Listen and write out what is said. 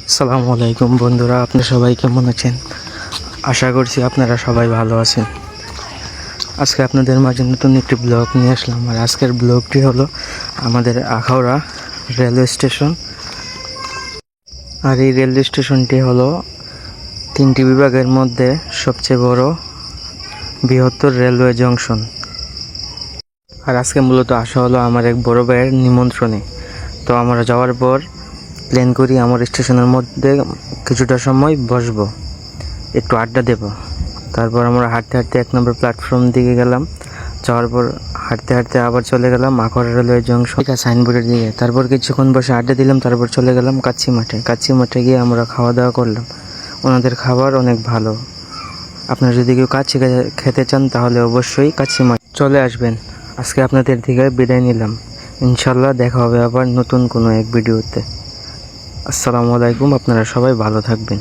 আসসালামু আলাইকুম বন্ধুরা, আপনারা সবাই কেমন আছেন? আশা করছি আপনারা সবাই ভালো আছেন। আজকে আপনাদের মাঝে নতুন একটি ব্লগ নিয়ে আসলাম। আর আজকের ব্লগটি হলো আমাদের আখাউড়া রেলওয়ে স্টেশন। আর এই রেলওয়ে স্টেশনটি হলো 3টি বিভাগের মধ্যে সবচেয়ে বড় বৃহত্তর রেলওয়ে জংশন। আর আজকে মূলত আসা হলো আমার এক বড় ভাইয়ের নিমন্ত্রণে। তো আমরা যাওয়ার পর প্ল্যান করি আমার স্টেশনের মধ্যে কিছুটা সময় বসবো, একটু আড্ডা দেব। তারপর আমরা হাঁটতে হাঁটতে 1 নম্বর প্ল্যাটফর্ম দিকে গেলাম। যাওয়ার পর হাঁটতে হাঁটতে আবার চলে গেলাম আখাউড়া রেলওয়ে জংশন সাইনবোর্ডের দিকে। তারপর কিছুক্ষণ বসে আড্ডা দিলাম। তারপর চলে গেলাম কাচ্চি মাঠে গিয়ে আমরা খাওয়া দাওয়া করলাম। ওনাদের খাবার অনেক ভালো। আপনারা যদি কেউ কাচ্চি খেতে চান তাহলে অবশ্যই কাচ্চি মাঠ চলে আসবেন। আজকে আপনাদের থেকে বিদায় নিলাম। ইনশাল্লাহ দেখা হবে আবার নতুন কোনো এক ভিডিওতে। আসসালামু আলাইকুম, আপনারা সবাই ভালো থাকবেন।